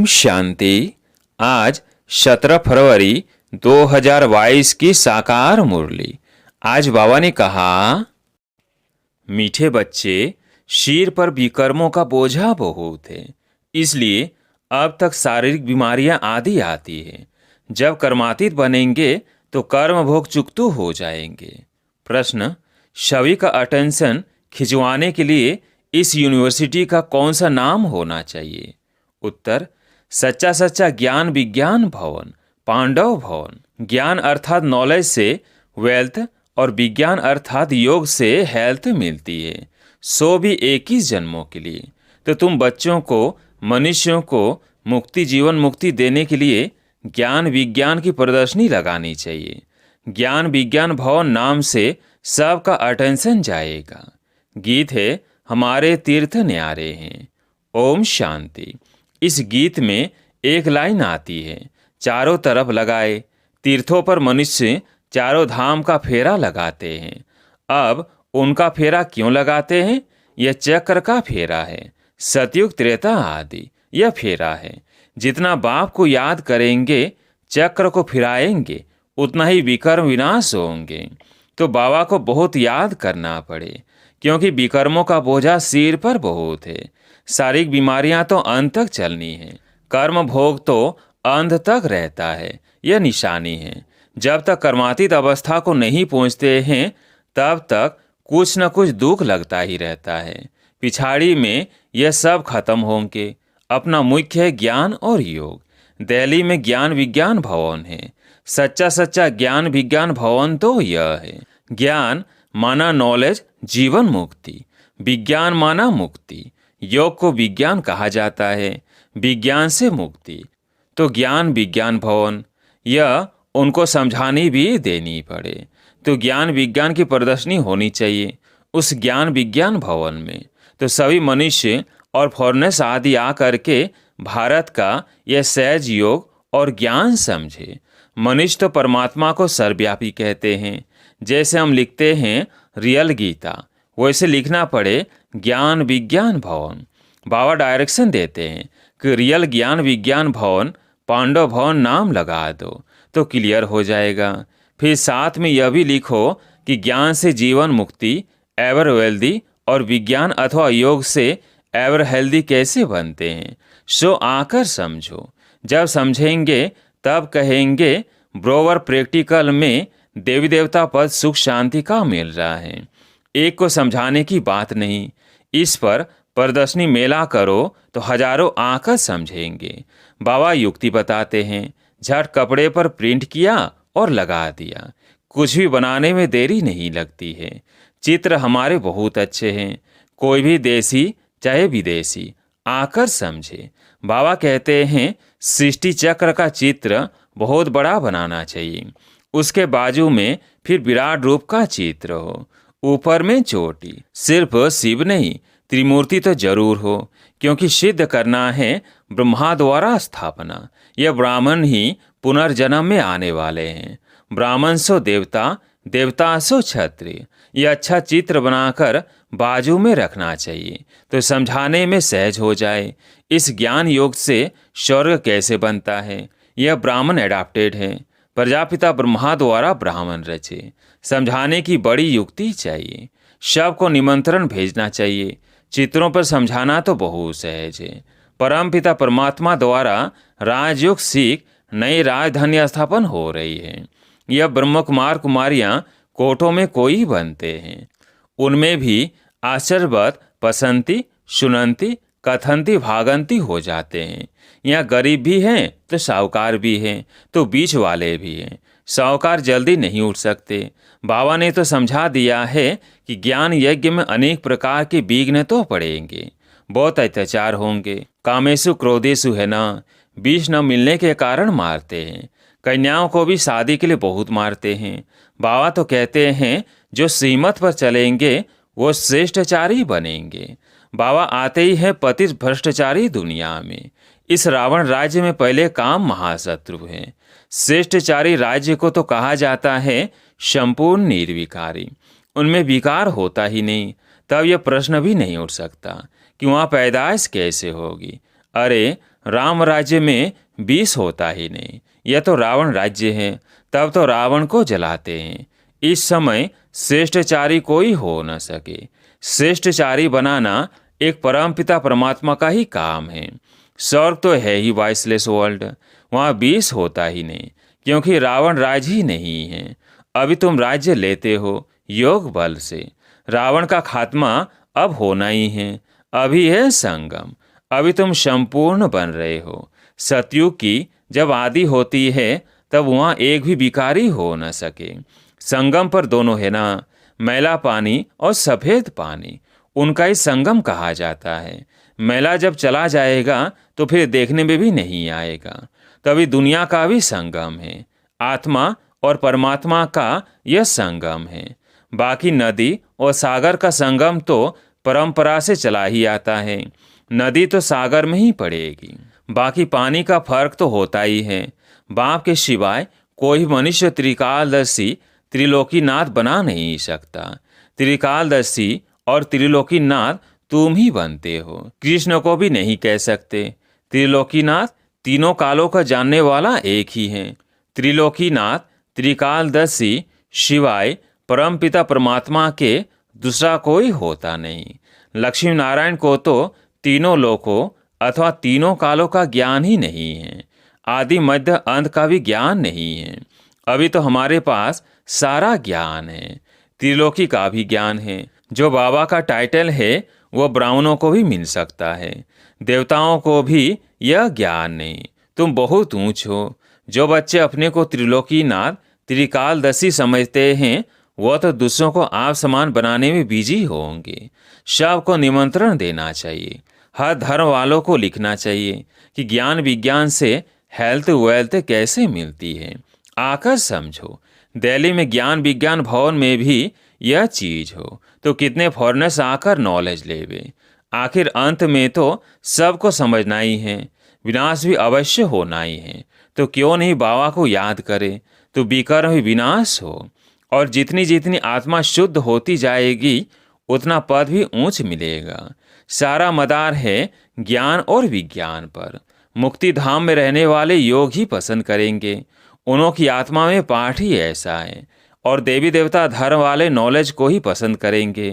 शांति। आज 17 फरवरी 2022 की साकार मुरली। आज बाबा ने कहा, मीठे बच्चे, सिर पर विकर्मों का बोझा बहुत है, इसलिए अब तक शारीरिक बीमारियां आदि आती है। जब कर्मातीत बनेंगे तो कर्म भोग चुकतू हो जाएंगे। प्रश्न, सभी का अटेंशन खिंचवाने के लिए इस यूनिवर्सिटी का कौन सा नाम होना चाहिए? उत्तर, सच्चा सच्चा ज्ञान विज्ञान भवन, पांडव भवन। ज्ञान अर्थात नॉलेज से वेल्थ और विज्ञान अर्थात योग से हेल्थ मिलती है, सो भी 21 जन्मों के लिए। तो तुम बच्चों को, मनुष्यों को मुक्ति, जीवन मुक्ति देने के लिए ज्ञान विज्ञान की प्रदर्शनी लगानी चाहिए। ज्ञान विज्ञान भवन नाम से सबका अटेंशन जाएगा। गीत है, हमारे तीर्थ न्यारे हैं। ओम शांति। इस गीत में एक लाइन आती है, चारों तरफ लगाए तीर्थों पर मनुष्य चारों धाम का फेरा लगाते हैं। अब उनका फेरा क्यों लगाते हैं? यह चक्र का फेरा है। सतयुग त्रेता आदि यह फेरा है। जितना बाप को याद करेंगे, चक्र को फिराएंगे, उतना ही विकर्म विनाश होंगे। तो बाबा को बहुत याद करना पड़े, क्योंकि विकर्मों का बोझा सिर पर बहुत है। शारीरिक बीमारियां तो अंत तक चलनी है, कर्म भोग तो अंत तक रहता है। यह निशानी है। जब तक कर्मातीत अवस्था को नहीं पहुंचते हैं, तब तक कुछ न कुछ दुख लगता ही रहता है। पिछाड़ी में यह सब खत्म होंगे। अपना मुख्य है ज्ञान और योग। दिल्ली में ज्ञान विज्ञान भवन है। सच्चा सच्चा ज्ञान विज्ञान भवन तो यह है। ज्ञान माना नॉलेज, जीवन मुक्ति। विज्ञान माना मुक्ति। योग को विज्ञान कहा जाता है, विज्ञान से मुक्ति। तो ज्ञान विज्ञान भवन, यह उनको समझानी भी देनी पड़े। तो ज्ञान विज्ञान की प्रदर्शनी होनी चाहिए उस ज्ञान विज्ञान भवन में। तो सभी मनुष्य और फॉरेनर्स आदि आकर के भारत का यह सहज योग और ज्ञान समझे। मनुष्य तो परमात्मा को सर्वव्यापी कहते हैं। जैसे हम लिखते हैं रियल गीता, वैसे लिखना पड़े ज्ञान विज्ञान भवन। बाबा डायरेक्शन देते हैं कि रियल ज्ञान विज्ञान भवन, पांडव भवन नाम लगा दो तो क्लियर हो जाएगा। फिर साथ में यह भी लिखो कि ज्ञान से जीवन मुक्ति, एवर वेल्दी, और विज्ञान अथवा योग से एवर हेल्दी कैसे बनते हैं, सो आकर समझो। जब समझेंगे तब कहेंगे, ब्रोवर प्रैक्टिकल में देवी देवता पद सुख शांति का मिल रहा है। एक को समझाने की बात नहीं। इस पर प्रदर्शनी मेला करो तो हजारों आकर समझेंगे। बाबा युक्ति बताते हैं, झट कपड़े पर प्रिंट किया और लगा दिया। कुछ भी बनाने में देरी नहीं लगती है। चित्र हमारे बहुत अच्छे हैं। कोई भी देसी चाहे विदेशी आकर समझे। बाबा कहते हैं, सृष्टि चक्र का चित्र बहुत बड़ा बनाना चाहिए। उसके बाजू में फिर विराट रूप का चित्र हो, ऊपर में चोटी। सिर्फ शिव नहीं, त्रिमूर्ति तो जरूर हो, क्योंकि सिद्ध करना है ब्रह्मा द्वारा स्थापना। यह ब्राह्मण ही पुनर्जन्म में आने वाले हैं। ब्राह्मण सो देवता, देवता सो क्षत्रिय। यह अच्छा चित्र बनाकर बाजू में रखना चाहिए, तो समझाने में सहज हो जाए। इस ज्ञान योग से स्वर्ग कैसे बनता है, यह ब्राह्मण एडाप्टेड है। प्रजापिता ब्रह्मा द्वारा ब्राह्मण रचे। समझाने की बड़ी युक्ति चाहिए। सबको निमंत्रण भेजना चाहिए। चित्रों पर समझाना तो बहुत सहज है। परमपिता परमात्मा द्वारा राजयोग सीख नई राजधानी स्थापन हो रही है। यह ब्रह्म कुमार कुमारियां कोटों में कोई बनते हैं। उनमें भी आश्चर्यवत पसंती, सुनंती, कथंती, भागंती हो जाते हैं। यहाँ गरीब भी हैं तो साहूकार भी हैं, तो बीच वाले भी हैं। साहूकार जल्दी नहीं उठ सकते। बाबा ने तो समझा दिया है कि ज्ञान यज्ञ में अनेक प्रकार के विघ्न तो पड़ेंगे, बहुत अत्याचार होंगे। कामेशु क्रोधेशु है ना, बीज न मिलने के कारण मारते हैं। कन्याओं को भी शादी के लिए बहुत मारते हैं। बाबा तो कहते हैं, जो श्रीमत पर चलेंगे वो श्रेष्ठचारी बनेंगे। बाबा आते ही है पतित भ्रष्टाचारी दुनिया में। इस रावण राज्य में पहले काम महाशत्रु है। श्रेष्ठचारी राज्य को तो कहा जाता है संपूर्ण निर्विकारी। उनमें विकार होता ही नहीं। तब यह प्रश्न भी नहीं उठ सकता कि वहाँ पैदाइश कैसे होगी। अरे राम राज्य में विष होता ही नहीं। यह तो रावण राज्य है, तब तो रावण को जलाते हैं। इस समय श्रेष्ठचारी कोई हो न सके। श्रेष्ठचारी बनाना एक परमपिता परमात्मा का ही काम है। स्वर्ग तो है ही वाइसलेस वर्ल्ड, वहाँ विष होता ही नहीं, क्योंकि रावण राज ही नहीं है। अभी तुम राज्य लेते हो योग बल से। रावण का खात्मा अब होना ही है। अभी है संगम, अभी तुम संपूर्ण बन रहे हो। सतयुग की जब आदि होती है तब वहाँ एक भी विकारी हो न सके। संगम पर दोनों है ना, मैला पानी और सफेद पानी, उनका ही संगम कहा जाता है। मैला जब चला जाएगा तो फिर देखने में भी नहीं आएगा। तभी दुनिया का भी संगम है, आत्मा और परमात्मा का यह संगम है। बाकी नदी और सागर का संगम तो परंपरा से चला ही आता है। नदी तो सागर में ही पड़ेगी। बाकी पानी का फर्क तो होता ही है। बाप के सिवाय कोई मनुष्य त्रिकालदर्शी त्रिलोकीनाथ बना नहीं सकता। त्रिकालदर्शी और त्रिलोकीनाथ तुम ही बनते हो। कृष्ण को भी नहीं कह सकते। त्रिलोकीनाथ तीनों कालों का जानने वाला एक ही है। त्रिलोकीनाथ त्रिकालदर्शी शिवाय परमपिता परमात्मा के दूसरा कोई होता नहीं। लक्ष्मी नारायण को तो तीनों लोकों अथवा तीनों कालों का ज्ञान ही नहीं है। आदि मध्य अंत का भी ज्ञान नहीं है। अभी तो हमारे पास सारा ज्ञान है। त्रिलोकी का भी ज्ञान है। जो बाबा का टाइटल है वो ब्राह्मणों को भी मिल सकता है, देवताओं को भी यह ज्ञान नहीं। तुम बहुत ऊंच हो। जो बच्चे अपने को त्रिलोकीनाथ त्रिकालदर्शी समझते हैं वह तो दूसरों को आप समान बनाने में बिजी होंगे। सबको निमंत्रण देना चाहिए। हर धर्म वालों को लिखना चाहिए कि ज्ञान विज्ञान से हेल्थ वेल्थ कैसे मिलती है, आकर समझो। दिल्ली में ज्ञान विज्ञान भवन में भी यह चीज हो तो कितने फॉरेनर्स आकर नॉलेज लेवे। आखिर अंत में तो सबको समझना ही है, विनाश भी अवश्य होना ही है। तो क्यों नहीं बाबा को याद करे तो विकर्म भी विनाश हो। और जितनी जितनी आत्मा शुद्ध होती जाएगी उतना पद भी ऊंच मिलेगा। सारा मदार है ज्ञान और विज्ञान पर। मुक्ति धाम में रहने वाले योग ही पसंद करेंगे। उन्हों की आत्मा में पाठ ही ऐसा है। और देवी देवता धर्म वाले नॉलेज को ही पसंद करेंगे।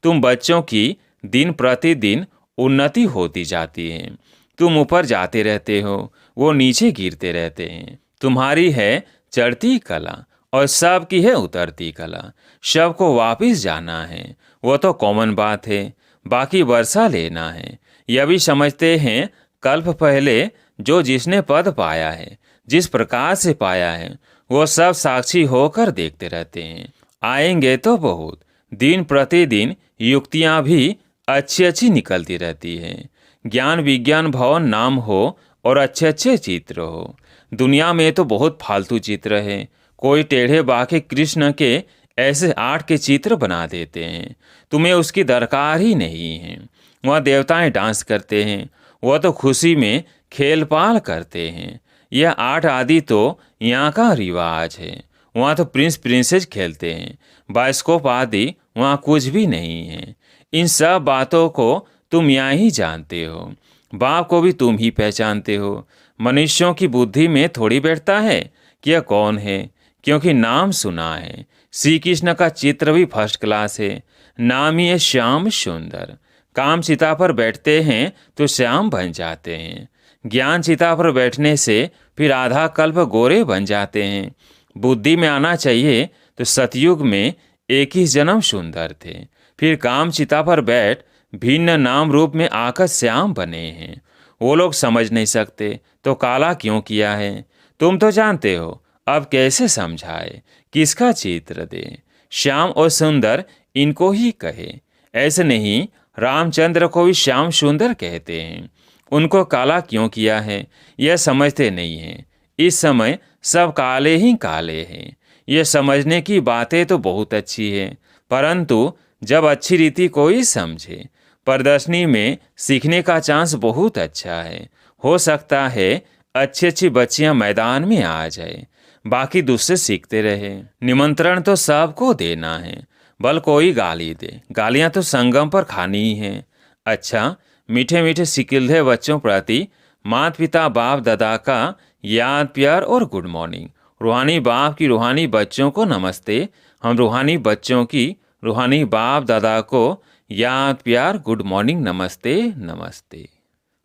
तुम बच्चों की दिन प्रतिदिन उन्नति होती जाती है। तुम ऊपर जाते रहते हो, वो नीचे गिरते रहते हैं। तुम्हारी है चढ़ती कला और सबकी है उतरती कला। सबको वापिस जाना है, वो तो कॉमन बात है। बाकी वर्षा लेना है। यह भी समझते हैं कल्प पहले जो जिसने पद पाया है, जिस प्रकार से पाया है, वो सब साक्षी होकर देखते रहते हैं। आएंगे तो बहुत। दिन प्रतिदिन युक्तियां भी अच्छी अच्छी निकलती रहती हैं। ज्ञान विज्ञान भवन नाम हो और अच्छे अच्छे चित्र हो। दुनिया में तो बहुत फालतू चित्र है। कोई टेढ़े बाके कृष्ण के ऐसे 8 के चित्र बना देते हैं। तुम्हें उसकी दरकार ही नहीं है। वह देवताएं डांस करते हैं, वह तो खुशी में खेल पाल करते हैं। यह 8 आदि तो यहाँ का रिवाज है। वहाँ तो प्रिंस प्रिंसेस खेलते हैं। बायोस्कोप आदि वहाँ कुछ भी नहीं है। इन सब बातों को तुम यहाँ ही जानते हो। बाप को भी तुम ही पहचानते हो। मनुष्यों की बुद्धि में थोड़ी बैठता है कि यह कौन है, क्योंकि नाम सुना है। श्री कृष्ण का चित्र भी फर्स्ट क्लास है। नाम ही है श्याम सुंदर। काम चिता पर बैठते हैं तो श्याम बन जाते हैं। ज्ञान चिता पर बैठने से फिर आधा कल्प गोरे बन जाते हैं। बुद्धि में आना चाहिए तो सतयुग में 21 जन्म सुंदर थे, फिर काम चिता पर बैठ भिन्न नाम रूप में आकर श्याम बने हैं। वो लोग समझ नहीं सकते तो काला क्यों किया है। तुम तो जानते हो, अब कैसे समझाए, किसका चित्र दे। श्याम और सुंदर इनको ही कहे। ऐसे नहीं, रामचंद्र को भी श्याम सुंदर कहते हैं। उनको काला क्यों किया है यह समझते नहीं हैं। इस समय सब काले ही काले हैं। यह समझने की बातें तो बहुत अच्छी है, परंतु जब अच्छी रीति कोई समझे। प्रदर्शनी में सीखने का चांस बहुत अच्छा है। हो सकता है अच्छी अच्छी बच्चियां मैदान में आ जाए, बाकी दूसरे सीखते रहे। निमंत्रण तो सबको देना है, बल कोई गाली दे। गालियां तो संगम पर खानी ही हैं। अच्छा, मीठे मीठे सिकिलधे बच्चों प्रति माता पिता बाप दादा का याद प्यार और गुड मॉर्निंग। रूहानी बाप की रूहानी बच्चों को नमस्ते। हम रूहानी बच्चों की रूहानी बाप दादा को याद प्यार गुड मॉर्निंग नमस्ते नमस्ते।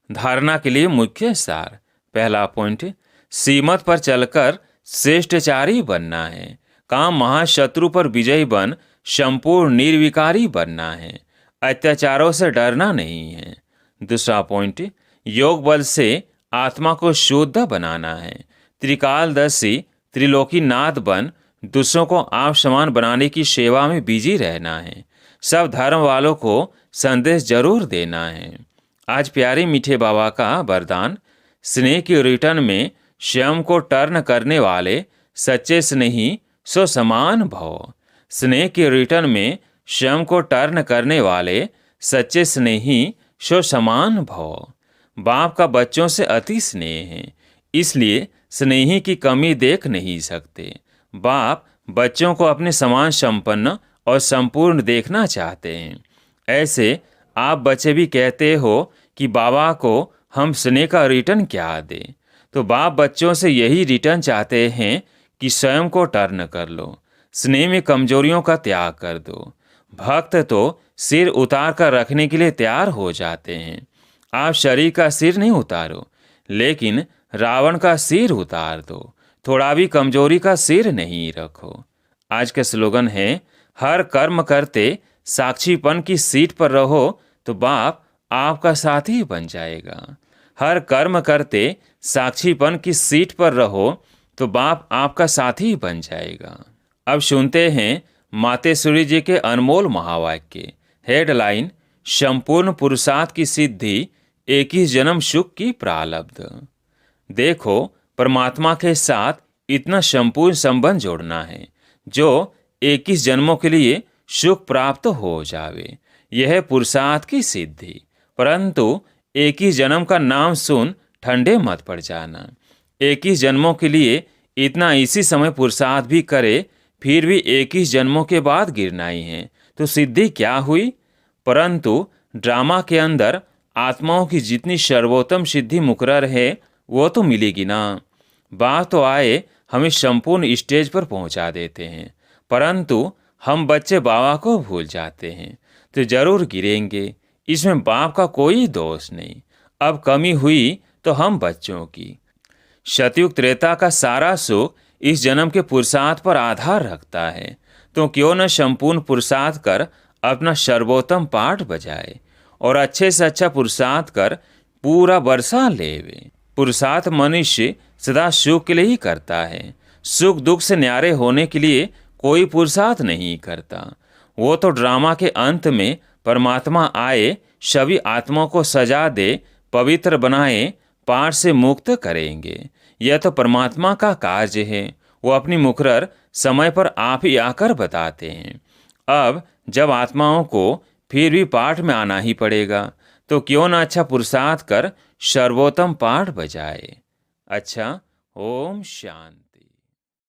धारणा के लिए मुख्य सार। पहला पॉइंट, सीमत पर चलकर श्रेष्ठचारी बनना है। काम महाशत्रु पर विजयी बन संपूर्ण निर्विकारी बनना है। अत्याचारों से डरना नहीं है। दूसरा पॉइंट, योग बल से आत्मा को शुद्ध बनाना है। त्रिकालदर्शी त्रिलोकीनाथ बन दूसरों को आप समान बनाने की सेवा में बिजी रहना है। सब धर्म वालों को संदेश जरूर देना है। आज प्यारे मीठे बाबा का वरदान, स्नेह के रिटर्न में स्वयं को टर्न करने वाले सच्चे स्नेही सो समान भव। स्नेह के रिटर्न में स्वयं को टर्न करने वाले सच्चे स्नेही सो समान भव। बाप का बच्चों से अति स्नेह है, इसलिए स्नेही की कमी देख नहीं सकते। बाप बच्चों को अपने समान संपन्न और संपूर्ण देखना चाहते हैं। ऐसे आप बच्चे भी कहते हो कि बाबा को हम स्नेह का रिटर्न क्या दें, तो बाप बच्चों से यही रिटर्न चाहते हैं कि स्वयं को टर्न कर लो, स्नेह में कमजोरियों का त्याग कर दो। भक्त तो सिर उतार कर रखने के लिए तैयार हो जाते हैं। आप शरीर का सिर नहीं उतारो, लेकिन रावण का सिर उतार दो। थोड़ा भी कमजोरी का सिर नहीं रखो। आज का स्लोगन है, हर कर्म करते साक्षीपन की सीट पर रहो तो बाप आपका साथी बन जाएगा। हर कर्म करते साक्षीपन की सीट पर रहो तो बाप आपका साथी बन जाएगा। अब सुनते हैं मातेश्वरी जी के अनमोल महावाक्य। हेडलाइन, संपूर्ण पुरुषार्थ की सिद्धि 21 जन्म सुख की प्रारब्ध। देखो, परमात्मा के साथ इतना संपूर्ण संबंध जोड़ना है जो 21 जन्मों के लिए सुख प्राप्त हो जावे। यह पुरुषार्थ की सिद्धि। परंतु 21 जन्म का नाम सुन ठंडे मत पड़ जाना। 21 जन्मों के लिए इतना इसी समय पुरुषार्थ भी करे, फिर भी 21 जन्मों के बाद गिरना ही है, तो सिद्धि क्या हुई? परंतु ड्रामा के अंदर आत्माओं की जितनी सर्वोत्तम सिद्धि मुकर्रर है वो तो मिलेगी ना। बाप तो आए हमें संपूर्ण स्टेज पर पहुंचा देते हैं, परंतु हम बच्चे बाबा को भूल जाते हैं तो जरूर गिरेंगे। इसमें बाप का कोई दोष नहीं। अब कमी हुई तो हम बच्चों की। सतयुग त्रेता का सारा सुख इस जन्म के पुरुषार्थ पर आधार रखता है, तो क्यों न संपूर्ण पुरुषार्थ कर अपना सर्वोत्तम पाठ बजाए और अच्छे से अच्छा पुरुषार्थ कर पूरा बरसा लेवे। पुरुषार्थ मनुष्य सदा सुख के लिए ही करता है। सुख दुख से न्यारे होने के लिए कोई पुरुषार्थ नहीं करता। वो तो ड्रामा के अंत में परमात्मा आए, सभी आत्माओं को सजा दे, पवित्र बनाए, पाप से मुक्त करेंगे। यह तो परमात्मा का कार्य है। वो अपनी मुकर्रर समय पर आप ही आकर बताते हैं। अब जब आत्माओं को फिर भी पाठ में आना ही पड़ेगा, तो क्यों न अच्छा पुरुषार्थ कर सर्वोत्तम पाठ बजाए। अच्छा, ओम शांति।